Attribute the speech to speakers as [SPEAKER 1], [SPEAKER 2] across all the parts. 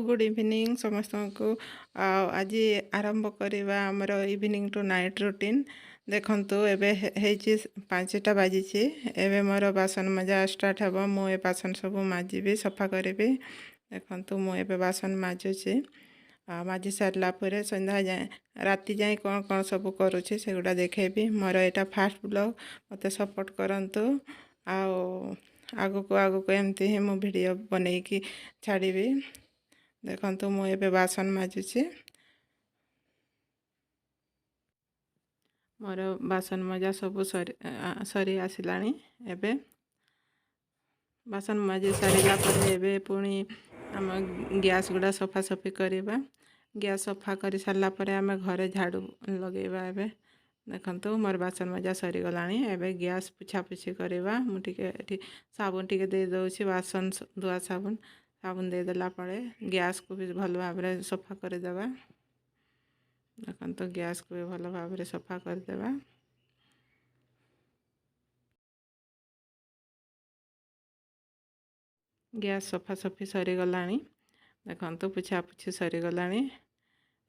[SPEAKER 1] Good evening समस्त को। आज आरंभ करवा आमर इवनिंग टू नाइट रूटीन। देखंतु एबे हेची 5टा बाजी एबे मोर बासन मजा स्टार्ट हे। मु ए बासन सब माजिबी सफा करी। देखंतु मु एबे बासन माजुची। माजी सारा पर संध्या जाए राति जाए कौन कौन सब करुच्छे से गुड़ा देखेबी। मोर यहाँ फास्ट ब्लॉग मत सपोर्ट करंतु। आगु को एमती ही मु वीडियो बनईकी छाड़ी। देखंतु मु एबे बासन माजुची। मोर बासन मजा सब सरी आसिलानी। एबे बासन माजी सारिला पर एबे पुणी आम गैस गुड़ा सफा सफी करवा। गैस सफा कर सारा पर आम घरे झाड़ू लगेबा। एबे देखंतु मोर बासन मजा सरीगला। एबे गैस पुछापुछी करवा। मुझे साबुन टी दे दूसरी बासन धुआ साबुन साबुन दे देला पड़े गैस को भी भल भाव सफा करदेवा। देखंतु गैस को भी भल भाव सफा करदेवा। गैस सफा सफी सरीगला। देखंतु पुछापुछी सरीगला।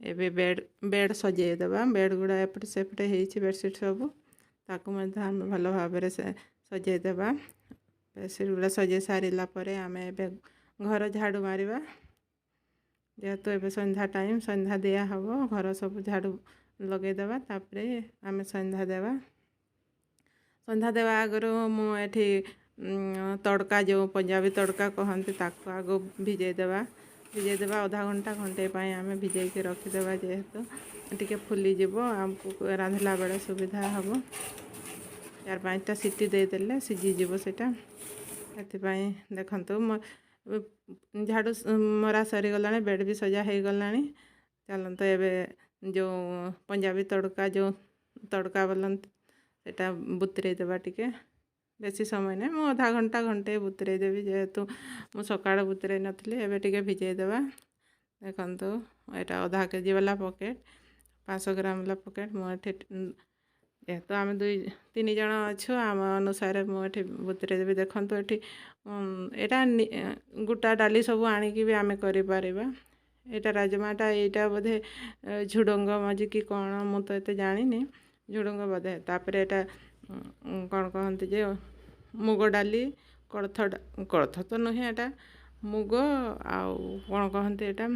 [SPEAKER 1] एबे बेड सजेदेवा। बेड गुड़ा एपटे सेपटे होती बेडसीट सब ताकू भल भाव सजेदेवा। बेडसीट गुड़ा सजे सारा पर आम ए घर झाड़ू मारिबा। जेहेतु एबे संध्या टाइम संध्या दिया हम घर सब झाड़ू लगेदेवा। तापरे आम संध्या देवा। संध्या देवा आगर मुझे तड़का जो पंजाबी तड़का कहते ताको आग भिजेदेवा। भिजेदेवा आधा घंटा घंटे आम भिजेक रखीदेवा। जेहेतु टिके फुलीजिव आमको रांधला बेले सुविधा हम। 4-5टा सीटी देदेले सीझीजिव सेटा। एथिपाई देखंतु झाड़ू मरा सरीगला। बेड भी सजा हो गला। चलते एबे जो पंजाबी तड़का जो तड़का बोलते सेटा बुतरे देवा। टिके बेसी समय नहीं मु आधा घंटा घंटे बुतरे देवी। जेहेतु मु सकाळ बुतरे नथली एबे टिके भिजे देवा। देखंतु एटा आधा केजी वाला पॉकेट 500 ग्राम वाला पॉकेट मुझे जेहेतु आम 2-3 जन अच्छु आम अनुसार मुझे बुतरे देवी। देखंतु एठी एटा गोटा डाली सब आनिकी भी आम करिपारिबा। एटा राजमाटा एटा बोधे झुडंग मजी कि कौन मु तो एते जानिनी। झुडंग बोधे तापर एटा कौन कहते जे मुग डाली कोलथ तो नुहे एटा मुग आउ कौन कहते एटा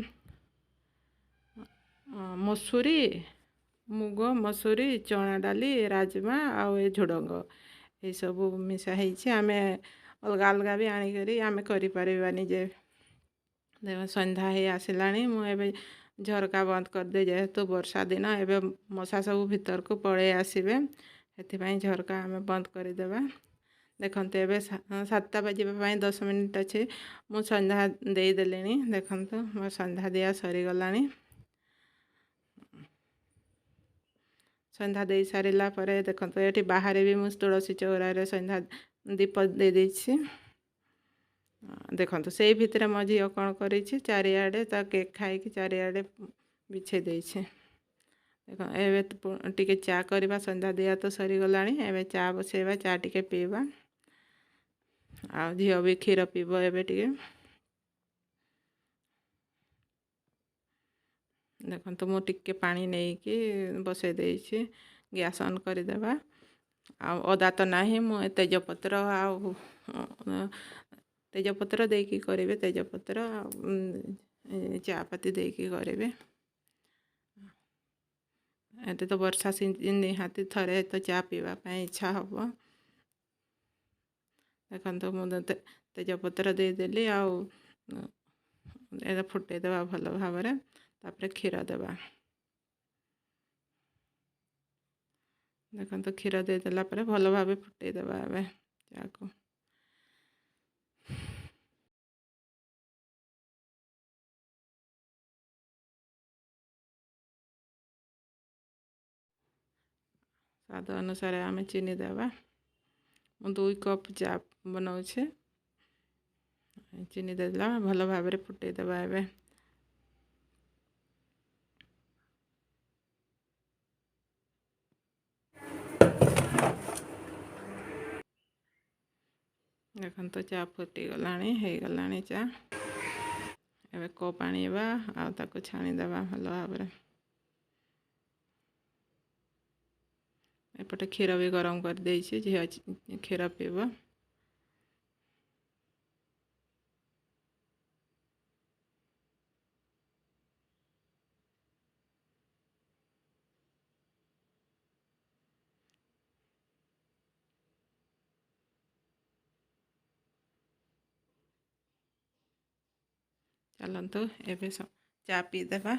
[SPEAKER 1] मसूरी मुग मसूरी चना डाली राजमा आउ ए झुडंग ये सब मिसा होती। आम अलग अलग भी आनिक आम करें जे। देख संध्या ही आसला। मुझे झरका बंद करदे जेहेतु वर्षा दिन एवं मशा सब भीतर को पड़े आसबे से झरका आम बंद करदेवा। देखते एवं 7टा बाजिबा 10 मिनिट अच्छे मु संध्या देदेले। देखंतु मो संध्या दिया सरीगला। संध्या दे सारा पर देखते ये बाहर भी मुझे तुलसी चौरारे संध्या दीप दे देछि। देखंतु से भितर मो झील कौन कर चारिआडे ता केक खाई चारिआडे बिछे देछि। देख एवं टिके चा करवा संध्या दिया तो सरीगला। एवं चा बसैबा चा टिके पीवा। आ झील भी क्षीर पीब। एवं टिके देखंतु मु टिके पानी नहीं कि बसई देछि। गैस ऑन करदेवा। अदा तो ना मु तेजपत्र आ तेजपत्र देकी करेंगे। तेजपत्र चापत्ती देकी करेंगे। ये तो वर्षा सीजन निहाती थरे तो चा पीवाई इच्छा हम। देखो मुझे तेजपत्र देदेली आउ फुटेदेवा भल भाव। तापर क्षीर देवा। देखो क्षीर देदेला भल भाव फुटेदेवा ए चा को। स्वाद अनुसार आम चीनी देवा। 2 कप चा बनाऊे। चीनी देदेला भल भाव फुटेदेवा। एवं देखो चा फुटीगला हो गला चा। ଏବେ କପ୍ ଆଣିବା ଆଉ ତାକୁ ଛାଣିଦେବା ଭଲ ଭାବରେ। ଏପଟେ କ୍ଷୀର ବି ଗରମ କରିଦେଇଛି, ଝିଅ କ୍ଷୀର ପିଇବ। ଚାଲନ୍ତୁ ଏବେ ଚା ପିଇଦେବା।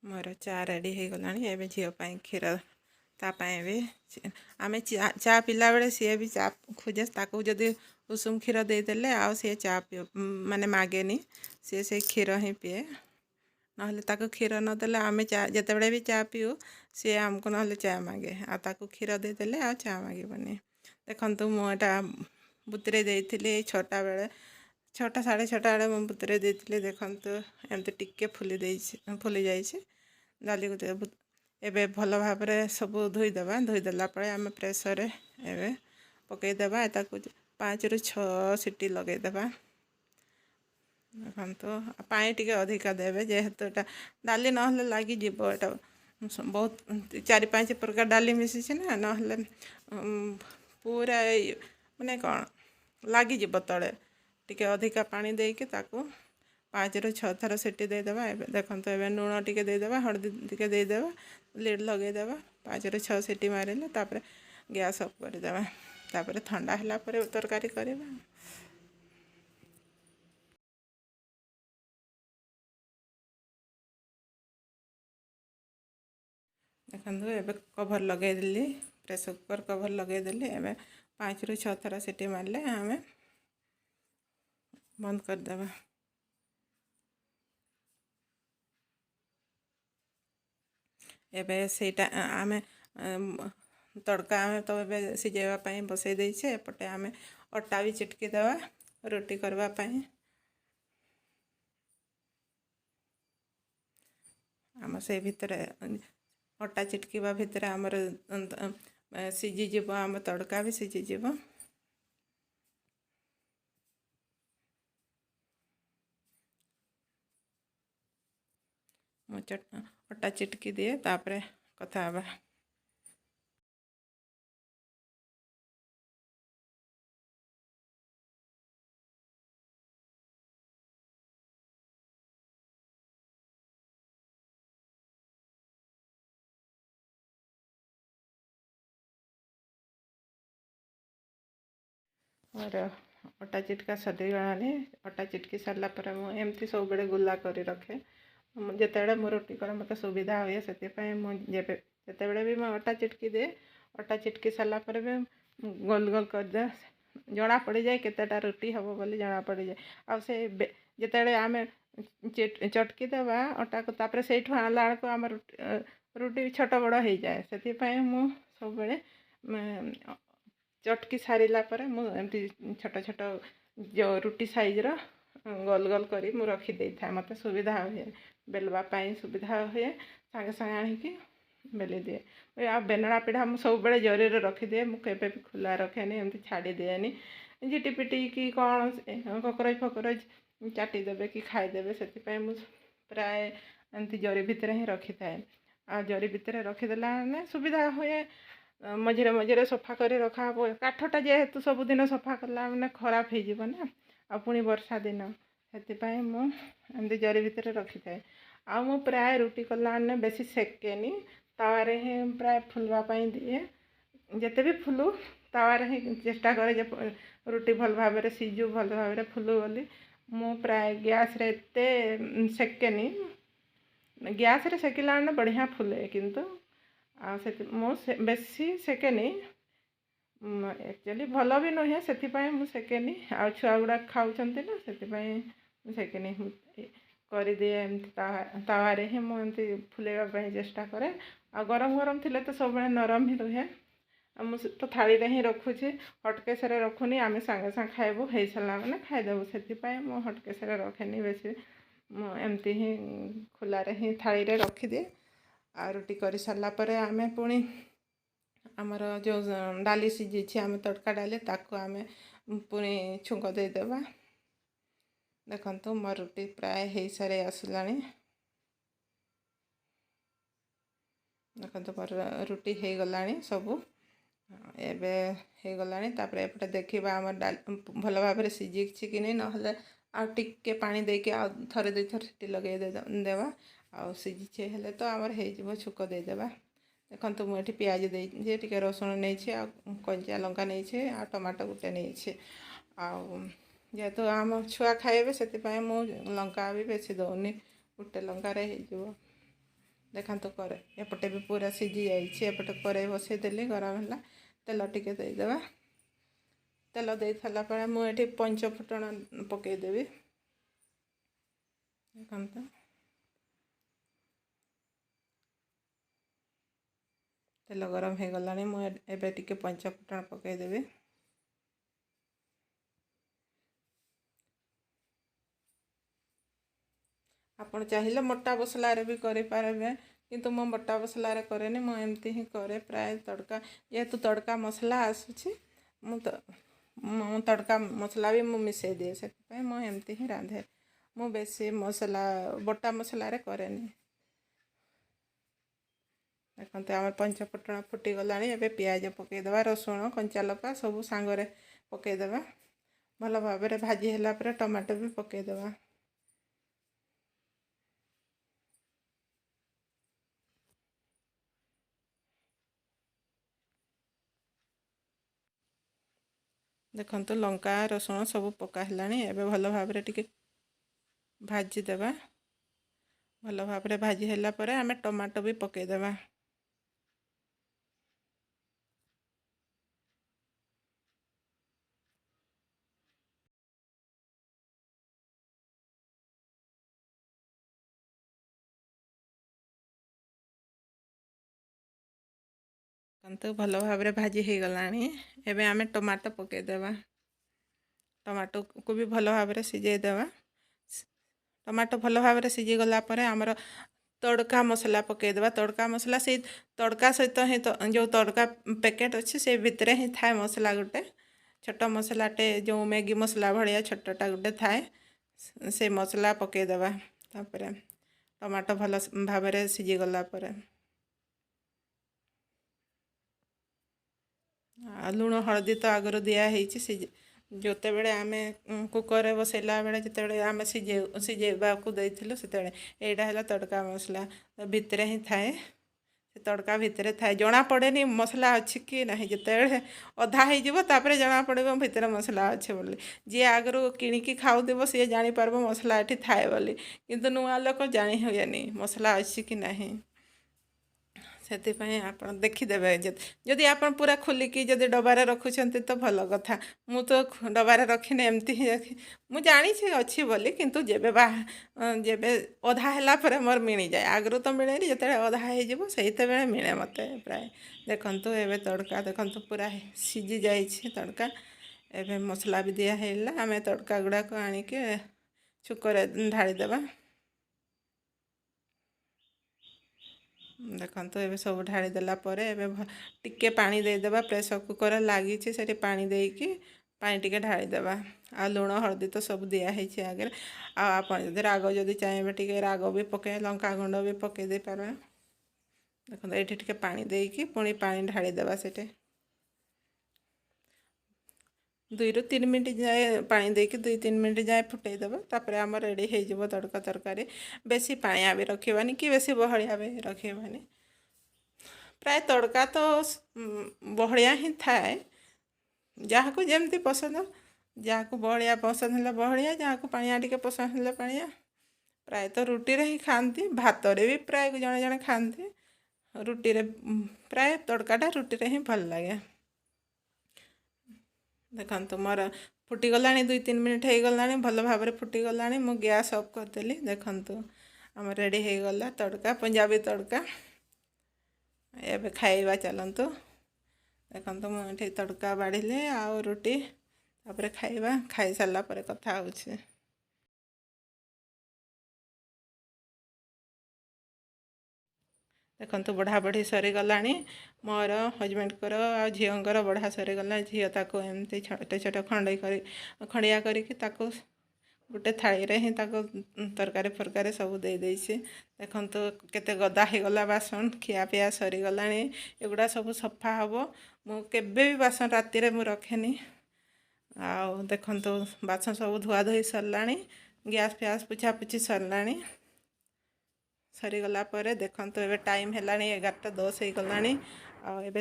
[SPEAKER 1] ମୋର ଚା ରେଡ଼ି ହେଇଗଲାଣି। ଏବେ ଝିଅ ପାଇଁ କ୍ଷୀର, ତା ପାଇଁ ବି ଆମେ ଚା ପିଲା ବେଳେ ସିଏ ବି ଚା ଖୋଜେ। ତାକୁ ଯଦି ଉଷୁମ କ୍ଷୀର ଦେଇଦେଲେ ଆଉ ସିଏ ଚା ମାନେ ମାଗେନି, ସିଏ ସେଇ କ୍ଷୀର ହିଁ ପିଏ। ନହେଲେ ତାକୁ କ୍ଷୀର ନଦେଲେ ଆମେ ଚା ଯେତେବେଳେ ବି ଚା ପିଉ ସିଏ ଆମକୁ ନହେଲେ ଚା ମାଗେ, ଆଉ ତାକୁ କ୍ଷୀର ଦେଇଦେଲେ ଆଉ ଚା ମାଗିବନି। ଦେଖନ୍ତୁ ମୁଁ ଏଇଟା ବତୁରେଇ ଦେଇଥିଲି 6ଟା ବେଳେ, 6ଟା 6:30 ବେଳେ ମୁଁ ବତୁରେଇ ଦେଇଥିଲି। ଦେଖନ୍ତୁ ଏମିତି ଟିକେ ଫୁଲି ଯାଇଛି। ଡାଲିକୁ ଏବେ ଭଲ ଭାବରେ ସବୁ ଧୋଇଦେବା। ଧୋଇଦେଲା ପରେ ଆମେ ପ୍ରେସରରେ ଏବେ ପକାଇଦେବା। ତାକୁ 5ରୁ 6 ସିଟି ଲଗାଇଦେବା। ଦେଖନ୍ତୁ ପାଣି ଟିକେ ଅଧିକା ଦେବେ, ଯେହେତୁ ଏଇଟା ଡାଲି ନହେଲେ ଲାଗିଯିବ। ଏଇଟା ବହୁତ 4-5 ପ୍ରକାର ଡାଲି ମିଶିଛି ନା, ନହେଲେ ପୁରା ମାନେ କ'ଣ ଲାଗିଯିବ ତଳେ। ଟିକେ ଅଧିକା ପାଣି ଦେଇକି ତାକୁ 5ରୁ 6 ଥର ସିଟି ଦେଇଦେବା। ଏବେ ଦେଖନ୍ତୁ ଏବେ ଲୁଣ ଟିକେ ଦେଇଦେବା, ହଳଦୀ ଟିକେ ଦେଇଦେବା, ଲିଡ୍ ଲଗାଇଦେବା। 5ରୁ 6 ସିଟି ମାରିଲେ ତାପରେ ଗ୍ୟାସ୍ ଅଫ୍ କରିଦେବା। ତାପରେ ଥଣ୍ଡା ହେଲା ପରେ ତରକାରୀ କରିବା। ଦେଖନ୍ତୁ ଏବେ କଭର୍ ଲଗାଇଦେଲି, ପ୍ରେସର୍ କୁକର୍ କଭର୍ ଲଗାଇଦେଲି। ଏବେ 5ରୁ 6 ଥର ସିଟି ମାରିଲେ ଆମେ ବନ୍ଦ କରିଦେବା। ଏବେ ସେଇଟା ଆମେ ତଡ଼କା ଆମେ ତ ଏବେ ସିଝାଇବା ପାଇଁ ବସାଇ ଦେଇଛେ। ଏପଟେ ଆମେ ଅଟା ବି ଚିଟକି ଦେବା ରୁଟି କରିବା ପାଇଁ। ଆମ ସେଇ ଭିତରେ ଅଟା ଚିଟକିବା ଭିତରେ ଆମର ସିଝିଯିବ, ଆମ ତଡ଼କା ବି ସିଝିଯିବ। ମୁଁ ଅଟା ଚିଟକି ଦିଏ, ତାପରେ କଥା ହେବା। ମୋର ଅଟା ଚିଟକା ସରିଗଲାଣି। ଅଟା ଚିଟକି ସାରିଲା ପରେ ମୁଁ ଏମିତି ସବୁବେଳେ ଗୁଲା କରି ରଖେ। ଯେତେବେଳେ ମୁଁ ରୁଟି କରେ ମୋତେ ସୁବିଧା ହୁଏ, ସେଥିପାଇଁ ମୁଁ ଯେତେବେଳେ ବି ମୁଁ ଅଟା ଚିଟକି ଦିଏ, ଅଟା ଚିଟକି ସାରିଲା ପରେ ବି ଗୋଲ ଗୋଲ କରିଦିଏ। ଜଣା ପଡ଼ିଯାଏ କେତେଟା ରୁଟି ହେବ ବୋଲି ଜଣା ପଡ଼ିଯାଏ। ଆଉ ସେ ଯେତେବେଳେ ଆମେ ଚଟକି ଦେବା ଅଟାକୁ, ତାପରେ ସେଇଠୁ ଆଣିଲା ବେଳକୁ ଆମ ରୁଟି ଛୋଟ ବଡ଼ ହେଇଯାଏ। ସେଥିପାଇଁ ମୁଁ ସବୁବେଳେ ଚଟକି ସାରିଲା ପରେ ମୁଁ ଏମିତି ଛୋଟ ଛୋଟ ଯେଉଁ ରୁଟି ସାଇଜ୍ର ଗୋଲ ଗୋଲ କରି ମୁଁ ରଖିଦେଇଥାଏ। ମୋତେ ସୁବିଧା ହୁଏ, ବେଲବା ପାଇଁ ସୁବିଧା ହୁଏ। ସାଙ୍ଗେ ସାଙ୍ଗେ ଆଣିକି ବେଲି ଦିଏ। ଆଉ ବେଲଣା ପିଢ଼ା ମୁଁ ସବୁବେଳେ ଜରିରେ ରଖିଦିଏ। ମୁଁ କେବେ ବି ଖୋଲା ରଖେନି, ଏମିତି ଛାଡ଼ିଦିଏନି। ଝିଟିପିଟି କି କ'ଣ କକରୋଚ୍ ଚାଟିଦେବେ କି ଖାଇଦେବେ, ସେଥିପାଇଁ ମୁଁ ପ୍ରାୟ ଏମିତି ଜରି ଭିତରେ ହିଁ ରଖିଥାଏ। ଆଉ ଜରି ଭିତରେ ରଖିଦେଲା ମାନେ ସୁବିଧା ହୁଏ। ମଝିରେ ମଝିରେ ସଫା କରି ରଖାହବ। କାଠଟା ଯେହେତୁ ସବୁଦିନ ସଫା କଲା ମାନେ ଖରାପ ହେଇଯିବ ନା, ଆଉ ପୁଣି ବର୍ଷା ଦିନ, ସେଥିପାଇଁ ମୁଁ ଏମିତି ଜରି ଭିତରେ ରଖିଥାଏ। ଆଉ ମୁଁ ପ୍ରାୟ ରୁଟି କଲା ମାନେ ବେଶୀ ସେକେନି, ତାୱାରେ ହିଁ ପ୍ରାୟ ଫୁଲିବା ପାଇଁ ଦିଏ। ଯେତେ ବି ଫୁଲୁ ତାୱାରେ ହିଁ ଚେଷ୍ଟା କରେ ଯେ ରୁଟି ଭଲ ଭାବରେ ସିଝୁ, ଭଲ ଭାବରେ ଫୁଲୁ ବୋଲି। ମୁଁ ପ୍ରାୟ ଗ୍ୟାସ୍ରେ ଏତେ ସେକେନି। ଗ୍ୟାସ୍ରେ ସେକିଲା ମାନେ ବଢ଼ିଆ ଫୁଲେ, କିନ୍ତୁ ଆଉ ମୁଁ ବେଶୀ ସେକେନି। ଆକ୍ଚୁଆଲି ଭଲ ବି ନୁହେଁ, ସେଥିପାଇଁ ମୁଁ ସେକେନି। ଆଉ ଛୁଆ ଗୁଡ଼ାକ ଖାଉଛନ୍ତି ନା, ସେଥିପାଇଁ ମୁଁ ସେକେନି। କରିଦିଏ ଏମିତି ତାୱାରେ ହିଁ ମୁଁ ଏମିତି ଫୁଲେଇବା ପାଇଁ ଚେଷ୍ଟା କରେ। ଆଉ ଗରମ ଗରମ ଥିଲେ ତ ସବୁବେଳେ ନରମ ହିଁ ରୁହେ। ଆଉ ମୁଁ ତ ଥାଳିରେ ହିଁ ରଖୁଛି, ହଟ୍କେସ୍ରେ ରଖୁନି। ଆମେ ସାଙ୍ଗେ ସାଙ୍ଗେ ଖାଇବୁ, ହେଇସାରିଲା ମାନେ ଖାଇଦେବୁ। ସେଥିପାଇଁ ମୁଁ ହଟ୍କେସ୍ରେ ରଖେନି ବେଶୀ। ମୁଁ ଏମିତି ହିଁ ଖୋଲାରେ ହିଁ ଥାଳିରେ ରଖିଦିଏ। ଆଉ ରୁଟି କରିସାରିଲା ପରେ ଆମେ ପୁଣି आमर जो डाली सीझी आम तड़का डाली ताको आम पुणी छुंक देदेबा। देखो मोर रुटी प्राय हो सारे आसला। देखो मोर रुटी हो गला सबू एबे हो गला। एपटे देखा आम भल भाव सीझी कि नहीं ना आके पानी देके थरे दुई थर सीटी लगे देवा आ सीझी हेले तो आमर हो छुक देदेबा। देखो मुझे पियाज दे टे रसुण नहीं आ कंचा लंका नहीं आ टमाटो गोटे नहीं जेहेतु आम छुआ खाइबे से लंका भी बेसी दौनी गोटे लंकारे हो। देखो करे एपटे भी पूरा सीझी जाइए। एपटे कड़े बसई देली गरम है तेल टिके देदेबा। तेल दे सारा पर मुझे पंच फुटण पकईदेवी। देखो तेल गरम हो गला मुझे टे पंच फुटण पकईदेवी। आपण चाहिए मोटा मसला भी करें किंतु मो मोटा मसला करेनि एमती ही करे प्राय तड़का जेहेतु तड़का मसला आसूची मु तड़का मसला भी मिसई दिए से एमती ही रांधे। मु बेसी मसला बटा मसला करेनि। देखते आम पंचफुटण फुटीगला पियाज पकईदेवा रसुण कंचा लका सब सांगरे पकईदेवा भल भाव भाजी है टमाटो भी पकईदेवा। देखो लंका रसुण सब पकाला एवं भल भाव टे भाजीदेवा। भल भाव भाजी है आम टमाटो भी पकईदेवा। तो भल भाव भाजी हो गला एवं आम टमाटो पकईदेवा। टमाटो को भी भल भाव सीझेदेवा। टमाटो भल भाव सीझी गला आमर तड़का मसला पकईदेवा। तड़का मसला से तड़का सहित ही जो तड़का पैकेट अच्छे से भितर ही थाए मसला गोटे छोट मसलाटे जो मैगी मसला भाया छोटा गोटे थाए से मसला पकईदेवा। तापर टमाटो भल भाव सीझी गला लुण हलदी तो आगर दिखाई जोते बेले आम कुकर बसैला बेले जिते आम सीझेबा को देइथिलु सेते एटा है तड़का मसला भितर ही थाए तड़का भितर थाए जना पड़ेनी मसला अच्छी कि ना जिते अधा होपर जना पड़ो भितर मसला अच्छे बोली जी आगर किणिकी खाऊ सी जापर मसला ये थाए बोली किंतु नुआ लोक जानी हुएनी मसला अच्छी कि नहीं से आप देखीदे जदि आप पूरा खोलिकी जदि डबारे रखुंट तो भल कथा मु तो डबारे रखिने एमती मुझे जानी अच्छी बोली किंतु जेबे जेबे अधा है मोर मिल जाए आगु तो मिले जिते अधा हो मिले मत प्राय। देखु एवं तड़का देखु पूरा सीझी जाइए तड़का एवं मसला भी दिखाला आम तड़का गुड़ाक आणिके छुकर ढाड़ीदेवा। देखो ये सब ढाड़ीदेला टिके पानी देदेबा प्रेसर कुकर लगी से पानी देकी पानी टिके ढाड़ीदेबा आ लुण हलदी तो सब दिखाई आगे आप राग जदि चाहिए टे राग भी पके लंका गुंड भी पकई दे पारे। देखो ये टिके पानी देकी पुणी पानी ढाड़ीदेबा से 2 ରୁ 3 मिनट जाए पानी देकी 2-3 मिनट जाए फुटेदेव तापर आम रेडी हो तड़का तरकारी। बेसी पाया भी रखानी कि बेसी बहलिया भी रखानी प्राय तड़का तो बहलिया ही थाए जहाँ को जमती पसंद जहाँ को बहलिया पसंद है बहलिया जहाँ को पानिया टिके पसंद है पानिया प्राय तो रुटी रे ही खाती भात रे भी प्राय जड़े जड़े खाती रुटी रे प्राय तड़काटा रुटी रे ही भल लगे। देखो मोर फुटीगला 2-3 मिनट हो गला भल भाव फुटीगला मु गैस ऑफ करदेली। देखु आम रेडी हो गला तड़का पंजाबी तड़का एबे खाइबा चलतु। देखो मुझे तड़का बाढ़ी आउ रुटी तापर खाइबा खाई सारा पर कथा होछि। देखो बढ़ा बढ़ी सरीगलानी मोर हजबैंडकर आ झीर बढ़ा सरीगला झील ताको एमती छोटे छोटे खंडिया करके गोटे थाली रे ही तरकारी फरकारी सब दे देइछि। देखंतु केते गदा हे गला बासन खिया पिया सरीगला एगुड़ा सब सफा हम मु केबे भी बासन राति रे मु रखेनी। आउ देखंतु बासन सब धुआ धोई सरलानी गैस फैस पुछा पुछी सरलानी। सरीगला पर देखंतु एबे टाइम हेलानी 11:10 हे गलानी। आ एबे